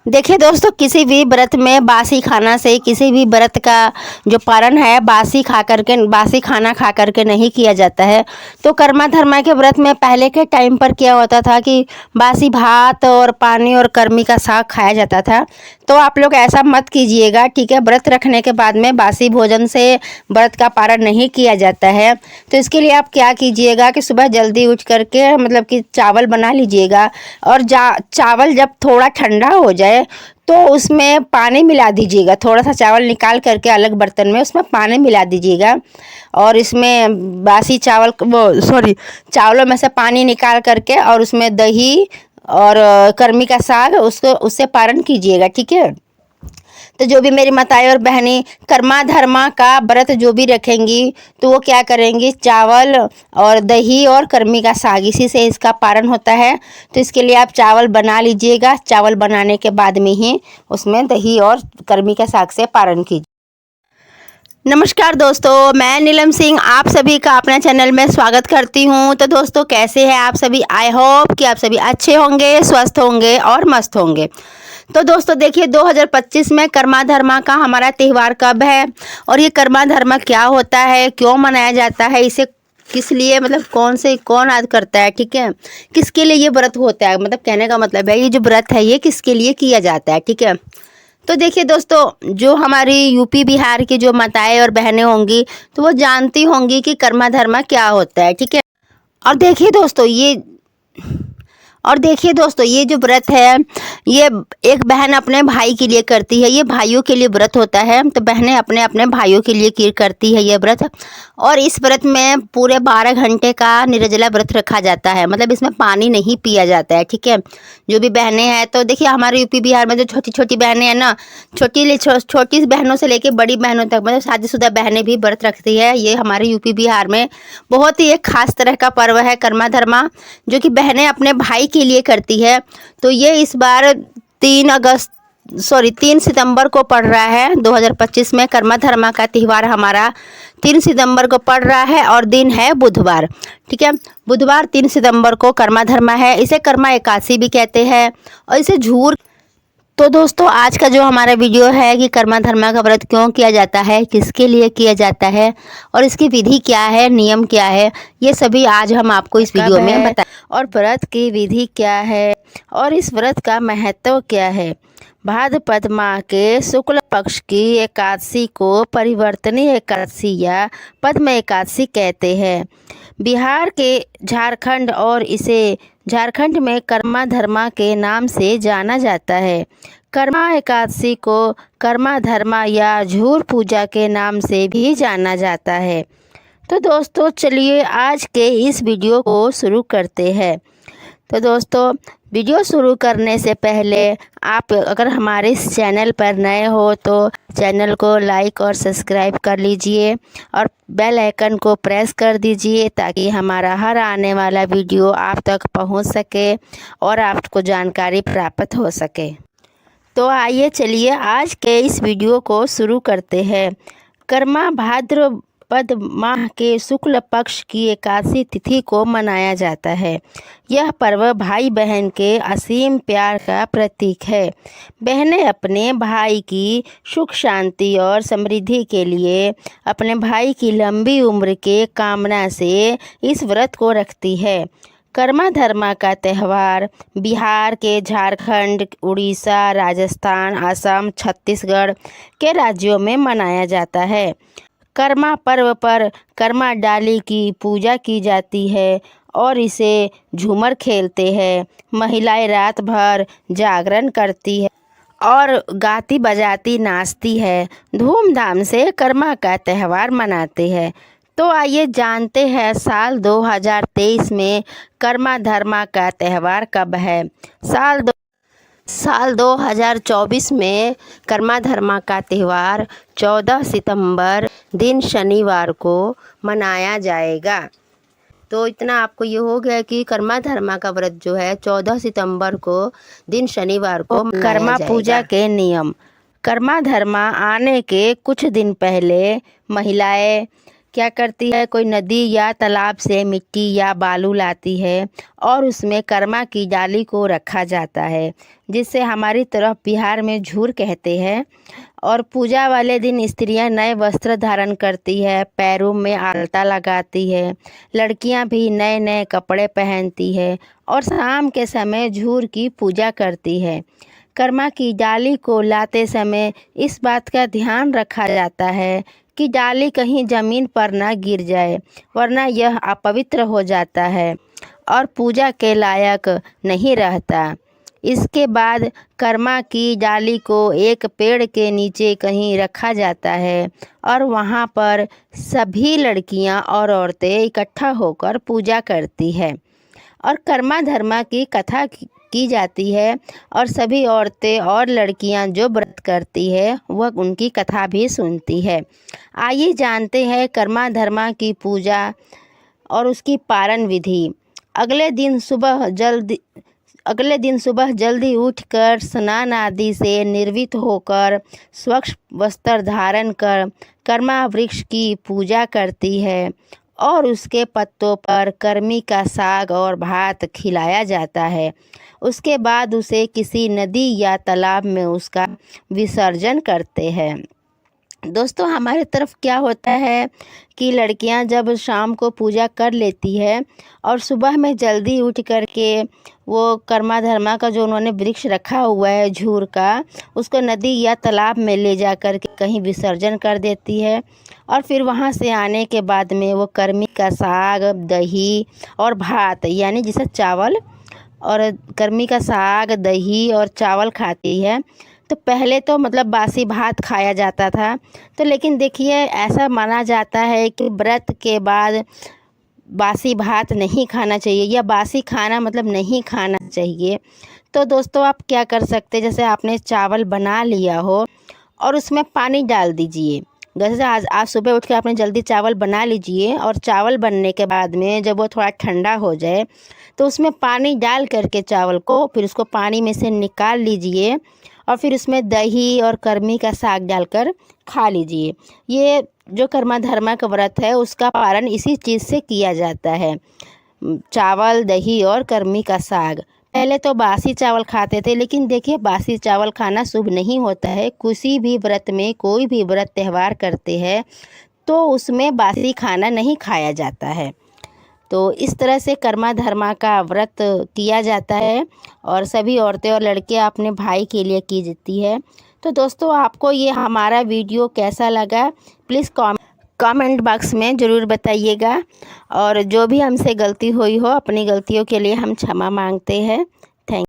देखिए दोस्तों, किसी भी व्रत में बासी खाना से किसी भी व्रत का जो पारण है बासी खाना खा करके नहीं किया जाता है। तो कर्मा धर्मा के व्रत में पहले के टाइम पर क्या होता था कि बासी भात और पानी और कर्मी का साग खाया जाता था। तो आप लोग ऐसा मत कीजिएगा, ठीक है। व्रत रखने के बाद में बासी भोजन से व्रत का पारण नहीं किया जाता है। तो इसके लिए आप क्या कीजिएगा कि सुबह जल्दी उठ करके मतलब कि चावल बना लीजिएगा, और चावल जब थोड़ा ठंडा हो जाए तो उसमें पानी मिला दीजिएगा। थोड़ा सा चावल निकाल करके अलग बर्तन में उसमें पानी मिला दीजिएगा, और इसमें बासी चावलों में से पानी निकाल करके और उसमें दही और कर्मी का साग उसको उससे पारण कीजिएगा, ठीक है। तो जो भी मेरी माताएं और बहनें कर्मा धर्मा का व्रत जो भी रखेंगी तो वो क्या करेंगी, चावल और दही और कर्मी का साग इसी से इसका पारण होता है। तो इसके लिए आप चावल बना लीजिएगा। चावल बनाने के बाद में ही उसमें दही और कर्मी का साग से पारण कीजिए। नमस्कार दोस्तों, मैं नीलम सिंह आप सभी का अपने चैनल में स्वागत करती हूं। तो दोस्तों, कैसे हैं आप सभी? आई होप कि आप सभी अच्छे होंगे, स्वस्थ होंगे और मस्त होंगे। तो दोस्तों देखिए, 2025 में कर्मा धर्मा का हमारा त्यौहार कब है, और ये कर्मा धर्मा क्या होता है, क्यों मनाया जाता है, इसे किस लिए मतलब कौन याद करता है, ठीक है। किसके लिए ये व्रत होता है, मतलब कहने का मतलब है ये जो व्रत है ये किसके लिए किया जाता है, ठीक है। तो देखिए दोस्तों, जो हमारी यूपी बिहार की जो माताएं और बहनें होंगी तो वो जानती होंगी कि कर्मा धर्मा क्या होता है, ठीक है। और देखिए दोस्तों ये ये जो व्रत है ये एक बहन अपने भाई के लिए करती है। ये भाइयों के लिए व्रत होता है, तो बहनें अपने अपने भाइयों के लिए करती है ये व्रत। और इस व्रत में पूरे 12 घंटे का निर्जला व्रत रखा जाता है, मतलब इसमें पानी नहीं पिया जाता है, ठीक है। जो भी बहनें हैं, तो देखिए हमारे यूपी बिहार में जो छोटी छोटी बहनें हैं ना, छोटी बहनों से लेकर बड़ी बहनों तक, मतलब शादीशुदा बहनें भी व्रत रखती है। ये हमारे यूपी बिहार में बहुत ही एक खास तरह का पर्व है कर्मा धर्मा, जो कि बहनें अपने भाई के लिए करती है। तो ये इस बार 3 सितंबर को पड़ रहा है। 2025 में कर्मा धर्मा का त्यौहार हमारा 3 सितंबर को पड़ रहा है, और दिन है बुधवार, ठीक है। बुधवार 3 सितंबर को कर्मा धर्मा है। इसे कर्मा एकादशी भी कहते हैं, और इसे झूर। तो दोस्तों, आज का जो हमारा वीडियो है कि कर्मा धर्मा का व्रत क्यों किया जाता है, किसके लिए किया जाता है, और इसकी विधि क्या है, नियम क्या है, ये सभी आज हम आपको इस वीडियो में बताएं। और व्रत की विधि क्या है और इस व्रत का महत्व क्या है। भाद्रपद माह के शुक्ल पक्ष की एकादशी को परिवर्तनी एकादशी या पद्म एकादशी कहते हैं। बिहार के झारखंड और इसे झारखंड में कर्मा धर्मा के नाम से जाना जाता है। कर्मा एकादशी को कर्मा धर्मा या झूर पूजा के नाम से भी जाना जाता है। तो दोस्तों चलिए आज के इस वीडियो को शुरू करते हैं। तो दोस्तों, वीडियो शुरू करने से पहले आप अगर हमारे इस चैनल पर नए हो तो चैनल को लाइक और सब्सक्राइब कर लीजिए, और बेल आइकन को प्रेस कर दीजिए ताकि हमारा हर आने वाला वीडियो आप तक पहुंच सके और आपको जानकारी प्राप्त हो सके। तो आइए चलिए आज के इस वीडियो को शुरू करते हैं। कर्मा भाद्रपद माह के शुक्ल पक्ष की एकादशी तिथि को मनाया जाता है। यह पर्व भाई बहन के असीम प्यार का प्रतीक है। बहनें अपने भाई की सुख शांति और समृद्धि के लिए अपने भाई की लंबी उम्र के कामना से इस व्रत को रखती है। कर्मा धर्मा का त्यौहार बिहार के झारखंड, उड़ीसा, राजस्थान, असम, छत्तीसगढ़ के राज्यों में मनाया जाता है। कर्मा पर्व पर कर्मा डाली की पूजा की जाती है और इसे झूमर खेलते हैं। महिलाएं रात भर जागरण करती है और गाती बजाती नाचती है, धूमधाम से कर्मा का त्यौहार मनाते हैं। तो आइए जानते हैं साल 2023 में कर्मा धर्मा का त्यौहार कब है। साल 2024 में कर्मा धर्मा का त्यौहार 14 सितंबर दिन शनिवार को मनाया जाएगा। तो इतना आपको ये हो गया कि कर्मा धर्मा का व्रत जो है 14 सितंबर को दिन शनिवार को कर्मा पूजा के नियम। कर्मा धर्मा आने के कुछ दिन पहले महिलाएं क्या करती है, कोई नदी या तालाब से मिट्टी या बालू लाती है और उसमें कर्मा की डाली को रखा जाता है, जिसे हमारी तरफ बिहार में झूर कहते हैं। और पूजा वाले दिन स्त्रियां नए वस्त्र धारण करती है, पैरों में आलता लगाती है, लड़कियां भी नए नए कपड़े पहनती है और शाम के समय झूर की पूजा करती है। कर्मा की डाली को लाते समय इस बात का ध्यान रखा जाता है कि डाली कहीं ज़मीन पर ना गिर जाए, वरना यह अपवित्र हो जाता है और पूजा के लायक नहीं रहता। इसके बाद कर्मा की डाली को एक पेड़ के नीचे कहीं रखा जाता है और वहाँ पर सभी लड़कियाँ और औरतें इकट्ठा होकर पूजा करती है और कर्मा धर्मा की कथा की जाती है और सभी औरतें और लड़कियां जो व्रत करती है वह उनकी कथा भी सुनती है। आइए जानते हैं कर्मा धर्मा की पूजा और उसकी पारण विधि। अगले दिन सुबह जल्दी उठकर स्नान आदि से निर्वित होकर स्वच्छ वस्त्र धारण कर कर्मा वृक्ष की पूजा करती है और उसके पत्तों पर कर्मी का साग और भात खिलाया जाता है। उसके बाद उसे किसी नदी या तालाब में उसका विसर्जन करते हैं। दोस्तों, हमारे तरफ क्या होता है कि लड़कियां जब शाम को पूजा कर लेती है और सुबह में जल्दी उठ करके वो कर्मा धर्मा का जो उन्होंने वृक्ष रखा हुआ है झूर का, उसको नदी या तालाब में ले जा कर के कहीं विसर्जन कर देती है और फिर वहाँ से आने के बाद में वो कर्मी का साग, दही और भात, यानी जिसे चावल और कर्मी का साग, दही और चावल खाती है। तो पहले तो मतलब बासी भात खाया जाता था, तो लेकिन देखिए ऐसा माना जाता है कि व्रत के बाद बासी भात नहीं खाना चाहिए या बासी खाना मतलब नहीं खाना चाहिए। तो दोस्तों, आप क्या कर सकते हैं, जैसे आपने चावल बना लिया हो और उसमें पानी डाल दीजिए। जैसे आज सुबह उठ के आपने जल्दी चावल बना लीजिए और चावल बनने के बाद में जब वो थोड़ा ठंडा हो जाए तो उसमें पानी डाल करके चावल को फिर उसको पानी में से निकाल लीजिए और फिर उसमें दही और कर्मी का साग डालकर खा लीजिए। ये जो कर्मा धर्मा का व्रत है उसका पारण इसी चीज़ से किया जाता है, चावल, दही और कर्मी का साग। पहले तो बासी चावल खाते थे, लेकिन देखिए बासी चावल खाना शुभ नहीं होता है। किसी भी व्रत में कोई भी व्रत त्यौहार करते हैं तो उसमें बासी खाना नहीं खाया जाता है। तो इस तरह से कर्मा धर्मा का व्रत किया जाता है और सभी औरतें और लड़कियां अपने भाई के लिए की जाती है। तो दोस्तों, आपको ये हमारा वीडियो कैसा लगा प्लीज़ कमेंट बॉक्स में ज़रूर बताइएगा और जो भी हमसे गलती हुई हो अपनी गलतियों के लिए हम क्षमा मांगते हैं।